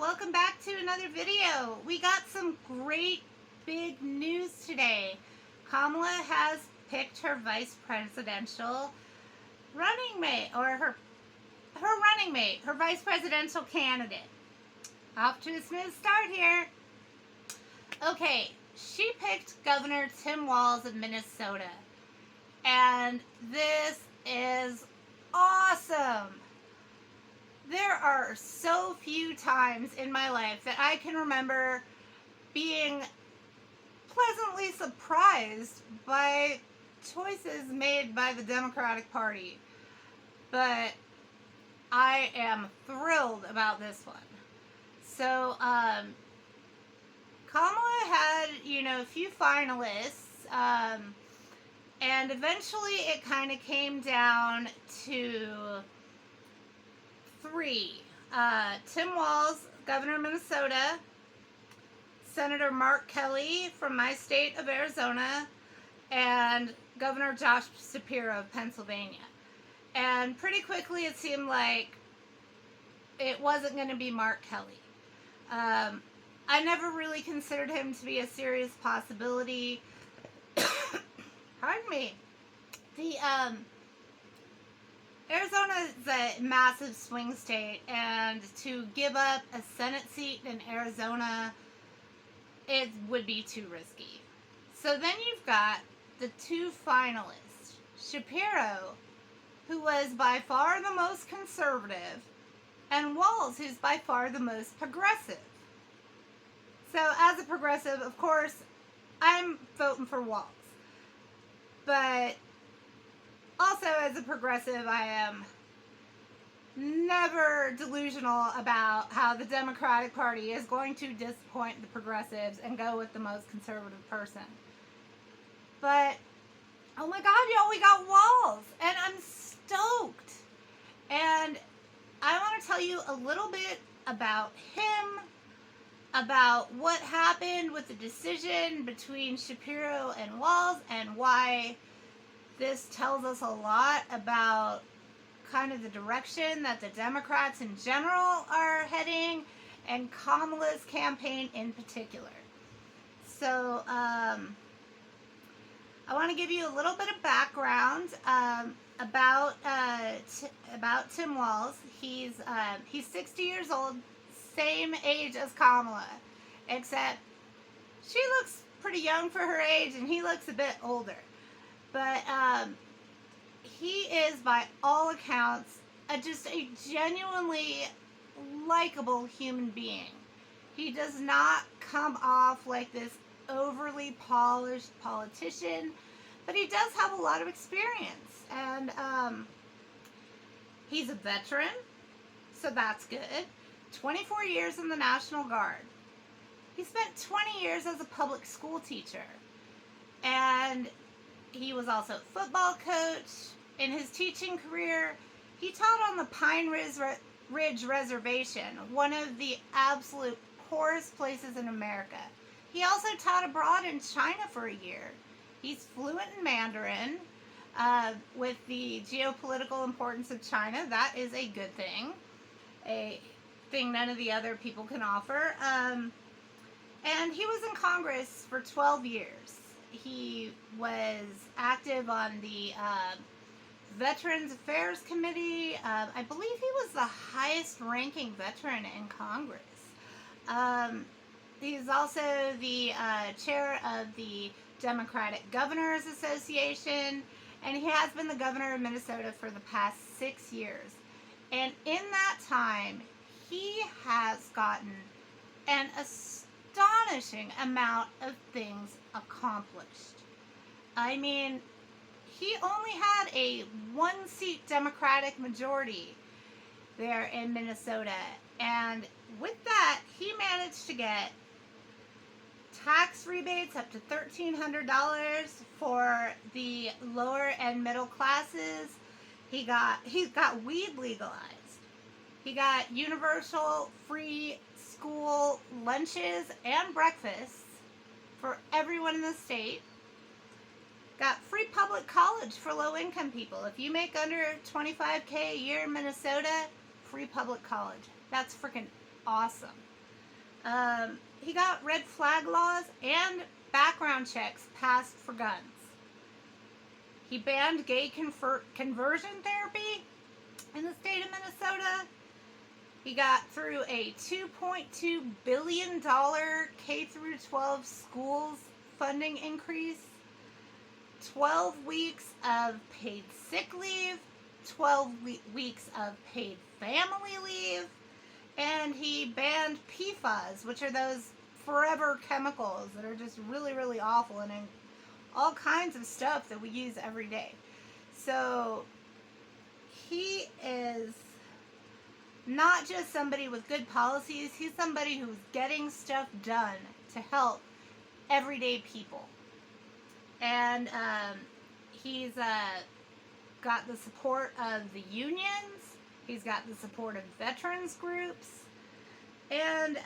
welcome back to another video. We got some great big news today. Kamala has picked her vice presidential running mate, or her running mate, her vice presidential candidate. Off to a smooth start here. Okay, she picked Governor Tim Walz of Minnesota. And this is awesome. There are so few times in my life that I can remember being pleasantly surprised by choices made by the Democratic Party. But I am thrilled about this one. So, Kamala had, a few finalists, and eventually it kind of came down to three. Tim Walz, Governor of Minnesota, Senator Mark Kelly from my state of Arizona, and Governor Josh Shapiro of Pennsylvania. And pretty quickly it seemed like it wasn't going to be Mark Kelly. I never really considered him to be a serious possibility. Pardon me. Arizona is a massive swing state, and to give up a Senate seat in Arizona, it would be too risky. So then you've got the two finalists, Shapiro, who was by far the most conservative, and Walz, who's by far the most progressive. So as a progressive, of course, I'm voting for Walz. But also as a progressive, I am never delusional about how the Democratic Party is going to disappoint the progressives and go with the most conservative person. But, oh my God, y'all, we got Walz, and I'm stoked. And I want to tell you a little bit about him, about what happened with the decision between Shapiro and Walz, and why this tells us a lot about kind of the direction that the Democrats in general are heading, and Kamala's campaign in particular. So, I want to give you a little bit of background about Tim Walz. He's 60 years old, same age as Kamala, except she looks pretty young for her age, and he looks a bit older. But he is, by all accounts, just a genuinely likable human being. He does not come off like this overly polished politician, but he does have a lot of experience. And he's a veteran, so that's good. 24 years in the National Guard. He spent 20 years as a public school teacher. And he was also a football coach. In his teaching career, he taught on the Pine Ridge Reservation, one of the absolute poorest places in America. He also taught abroad in China for a year. He's fluent in Mandarin. With the geopolitical importance of China, that is a good thing. A thing none of the other people can offer. And he was in Congress for 12 years. He was active on the Veterans Affairs Committee. I believe he was the highest ranking veteran in Congress. He's also the chair of the Democratic Governors Association, and he has been the governor of Minnesota for the past 6 years. And in that time, he has gotten an astonishing amount of things accomplished. I mean, he only had a one-seat Democratic majority there in Minnesota, and with that, he managed to get tax rebates up to $1,300 for the lower and middle classes. He got weed legalized. He got universal free school lunches and breakfasts for everyone in the state. Got free public college for low-income people. If you make under $25K a year in Minnesota, free public college. That's freaking awesome. He got red flag laws and background checks passed for guns. He banned gay conversion therapy in the state of Minnesota. He got through a $2.2 billion K through 12 schools funding increase, 12 weeks of paid sick leave, 12 weeks of paid family leave, and he banned PFAS, which are those forever chemicals that are just really, really awful and in all kinds of stuff that we use every day. So he is not just somebody with good policies, he's somebody who's getting stuff done to help everyday people. And he's got the support of the unions, he's got the support of veterans groups, and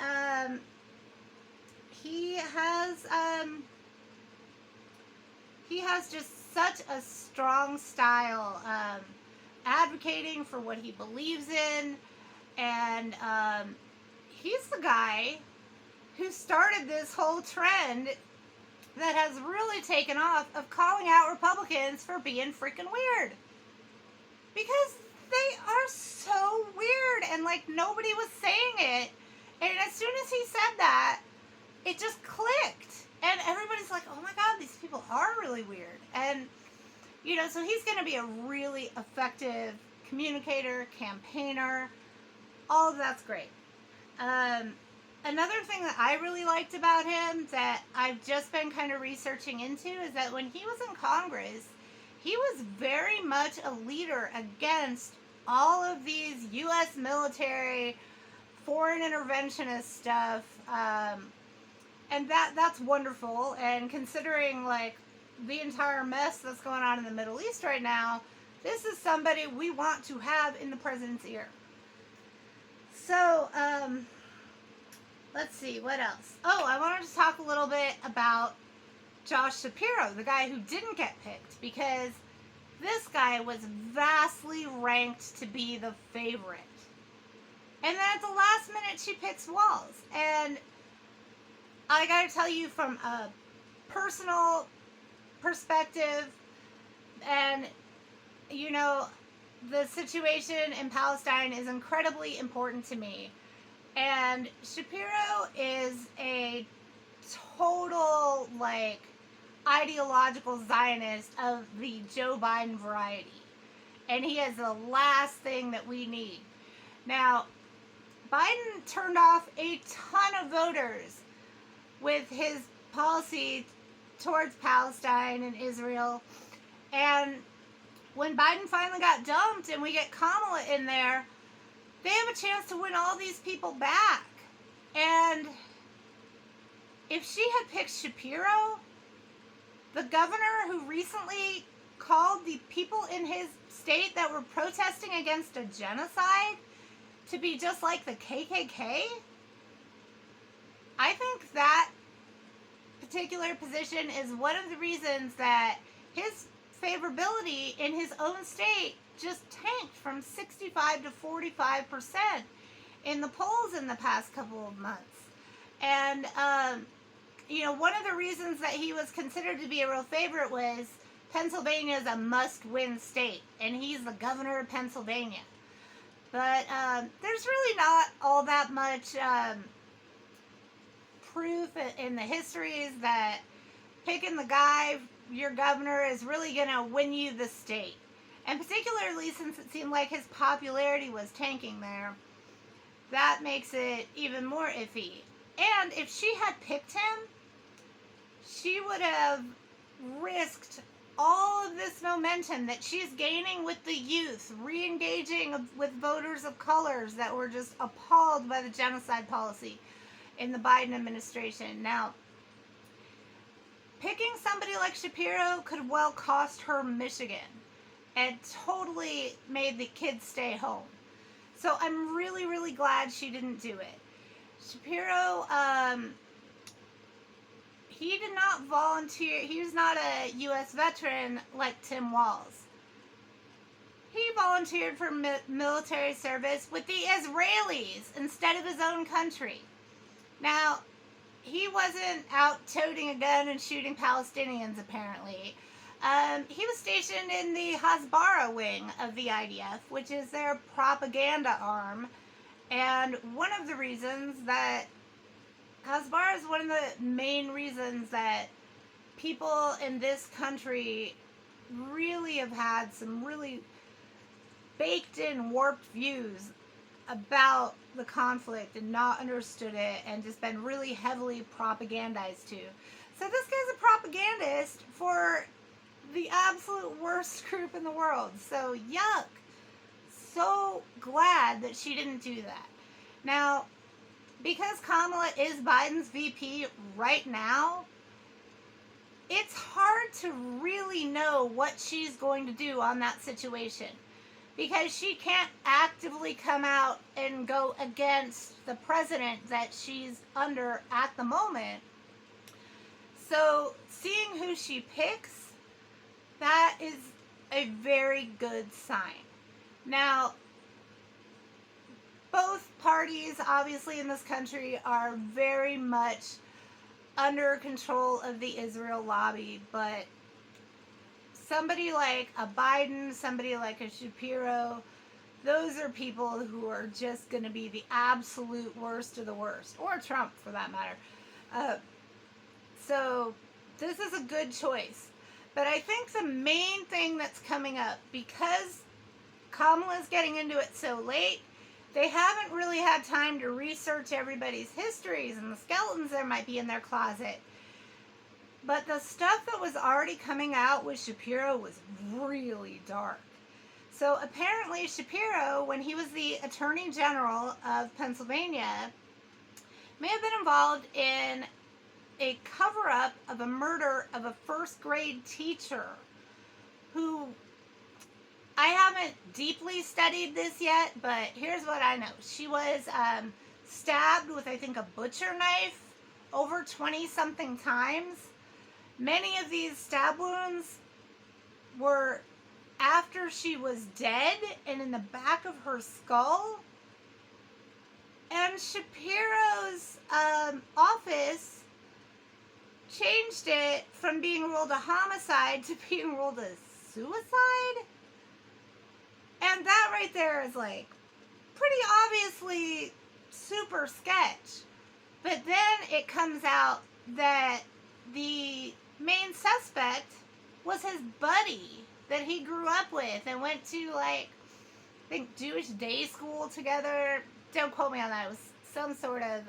he has just such a strong style advocating for what he believes in. And he's the guy who started this whole trend that has really taken off of calling out Republicans for being freaking weird. Because they are so weird, and like nobody was saying it. And as soon as he said that, it just clicked. And everybody's like, oh my God, these people are really weird. And, you know, so he's going to be a really effective communicator, campaigner. All of that's great. Another thing that I really liked about him that I've just been kind of researching into is that when he was in Congress, he was very much a leader against all of these U.S. military, foreign interventionist stuff. And that's wonderful. And considering, like, the entire mess that's going on in the Middle East right now, this is somebody we want to have in the president's ear. So, let's see, what else? Oh, I wanted to talk a little bit about Josh Shapiro, the guy who didn't get picked, because this guy was vastly ranked to be the favorite. And then at the last minute, she picks Walz. And I gotta tell you, from a personal perspective, and, you know, the situation in Palestine is incredibly important to me. And Shapiro is a total, like, ideological Zionist of the Joe Biden variety. And he is the last thing that we need. Now, Biden turned off a ton of voters with his policy towards Palestine and Israel. And when Biden finally got dumped and we get Kamala in there, they have a chance to win all these people back. And if she had picked Shapiro, the governor who recently called the people in his state that were protesting against a genocide to be just like the KKK, I think that particular position is one of the reasons that his favorability in his own state just tanked from 65 to 45% in the polls in the past couple of months. And, you know, one of the reasons that he was considered to be a real favorite was Pennsylvania is a must-win state, and he's the governor of Pennsylvania. But there's really not all that much proof in the histories that picking the guy, your governor, is really going to win you the state. And particularly since it seemed like his popularity was tanking there, that makes it even more iffy. And if she had picked him, she would have risked all of this momentum that she's gaining with the youth, re-engaging with voters of colors that were just appalled by the genocide policy in the Biden administration. Now, picking somebody like Shapiro could well cost her Michigan and totally made the kids stay home. So I'm really, really glad she didn't do it. Shapiro, he did not volunteer. He was not a U.S. veteran like Tim Walz. He volunteered for military service with the Israelis instead of his own country. Now, he wasn't out toting a gun and shooting Palestinians, apparently. He was stationed in the Hasbara wing of the IDF, which is their propaganda arm. And one of the reasons that Hasbara is one of the main reasons that people in this country really have had some really baked in, warped views about the conflict and not understood it and just been really heavily propagandized to. So this guy's a propagandist for the absolute worst group in the world. So yuck. So glad that she didn't do that. Now, because Kamala is Biden's VP right now, it's hard to really know what she's going to do on that situation, because she can't actively come out and go against the president that she's under at the moment. So seeing who she picks, that is a very good sign. Now, both parties, obviously, in this country are very much under control of the Israel lobby, but somebody like a Biden, somebody like a Shapiro, those are people who are just going to be the absolute worst of the worst, or Trump for that matter. So this is a good choice. But I think the main thing that's coming up, because Kamala's getting into it so late, they haven't really had time to research everybody's histories and the skeletons that might be in their closet. But the stuff that was already coming out with Shapiro was really dark. So apparently Shapiro, when he was the Attorney General of Pennsylvania, may have been involved in a cover-up of a murder of a first-grade teacher who, I haven't deeply studied this yet, but here's what I know. She was stabbed with, I think, a butcher knife over 20-something times. Many of these stab wounds were after she was dead and in the back of her skull. And Shapiro's office changed it from being ruled a homicide to being ruled a suicide. And that right there is like pretty obviously super sketch. But then it comes out that the main suspect was his buddy that he grew up with and went to, like, I think Jewish day school together. Don't quote me on that. It was some sort of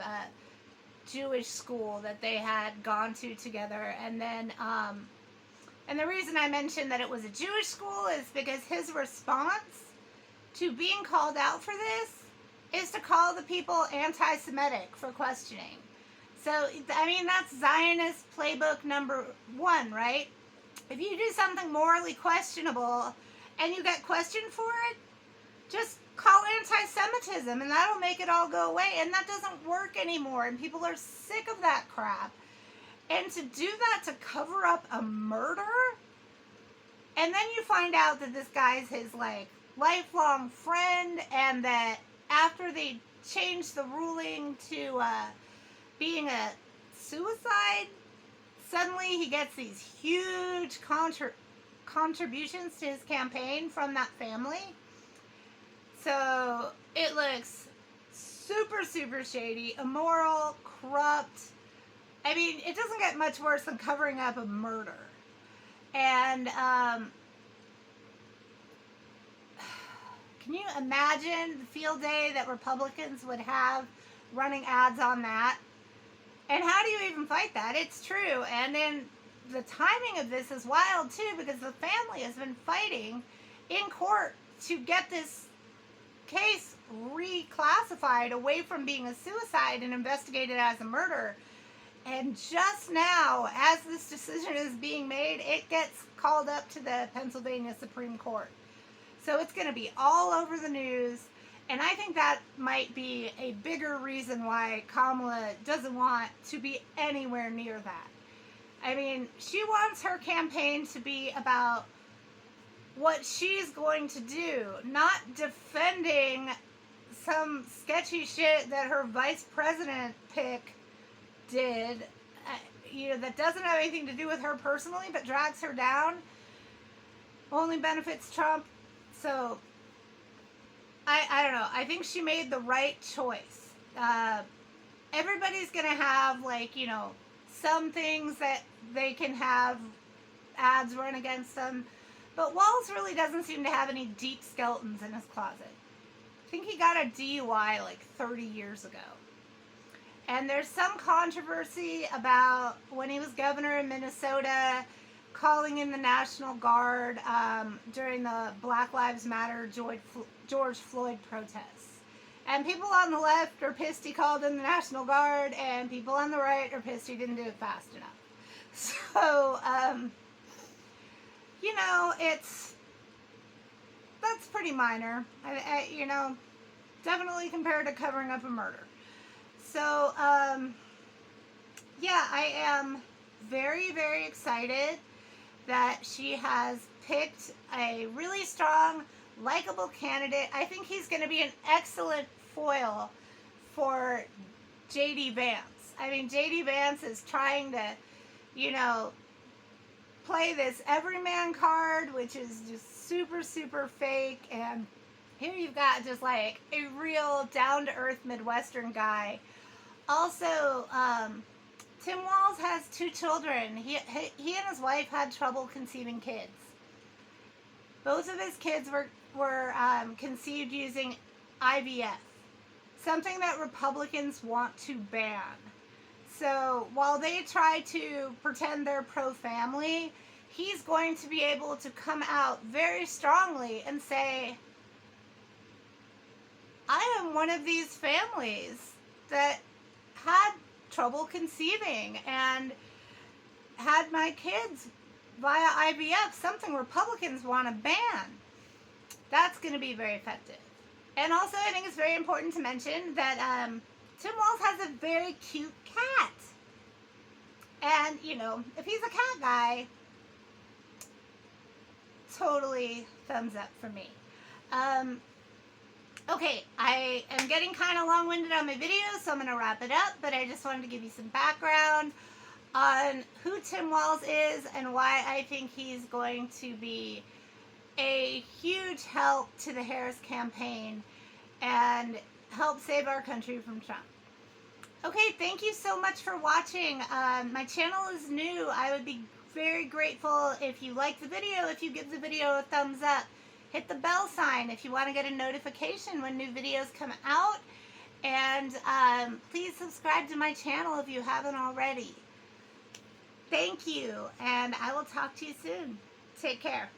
Jewish school that they had gone to together. And then, and the reason I mentioned that it was a Jewish school is because his response to being called out for this is to call the people anti-Semitic for questioning. So, I mean, that's Zionist playbook number one, right? If you do something morally questionable and you get questioned for it, just call anti-Semitism and that'll make it all go away. And that doesn't work anymore, and people are sick of that crap. And to do that to cover up a murder, and then you find out that this guy's his, like, lifelong friend, and that after they changed the ruling to being a suicide, suddenly he gets these huge contributions to his campaign from that family. So it looks super, super shady, immoral, corrupt. I mean, it doesn't get much worse than covering up a murder. And can you imagine the field day that Republicans would have running ads on that? And how do you even fight that? It's true. And then the timing of this is wild too, because the family has been fighting in court to get this case reclassified away from being a suicide and investigated as a murder. And just now, as this decision is being made, it gets called up to the Pennsylvania Supreme Court. So it's going to be all over the news. And I think that might be a bigger reason why Kamala doesn't want to be anywhere near that. I mean, she wants her campaign to be about what she's going to do, not defending some sketchy shit that her vice president pick did, that doesn't have anything to do with her personally, but drags her down, only benefits Trump. So, I don't know. I think she made the right choice. Everybody's going to have, some things that they can have ads run against them. But Walz really doesn't seem to have any deep skeletons in his closet. I think he got a DUI 30 years ago. And there's some controversy about when he was governor in Minnesota, calling in the National Guard during the Black Lives Matter George Floyd protests. And people on the left are pissed he called in the National Guard, and people on the right are pissed he didn't do it fast enough. So, that's pretty minor. Definitely compared to covering up a murder. So, I am very, very excited that she has picked a really strong, likable candidate. I think he's going to be an excellent foil for J.D. Vance. I mean, J.D. Vance is trying to, play this everyman card, which is just super, super fake. And here you've got just a real down-to-earth Midwestern guy. Also, Tim Walz has 2 children. He and his wife had trouble conceiving kids. Both of his kids were conceived using IVF, something that Republicans want to ban. So while they try to pretend they're pro-family, he's going to be able to come out very strongly and say, I am one of these families that had trouble conceiving and had my kids via IVF, something Republicans want to ban. That's going to be very effective. And also, I think it's very important to mention that Tim Walz has a very cute cat. And, if he's a cat guy, totally thumbs up for me. Okay, I am getting kind of long-winded on my video, so I'm going to wrap it up. But I just wanted to give you some background on who Tim Walz is and why I think he's going to be a huge help to the Harris campaign and help save our country from Trump. Okay, thank you so much for watching. My channel is new. I would be very grateful if you like the video, if you give the video a thumbs up. Hit the bell sign if you want to get a notification when new videos come out. And please subscribe to my channel if you haven't already. Thank you, and I will talk to you soon. Take care.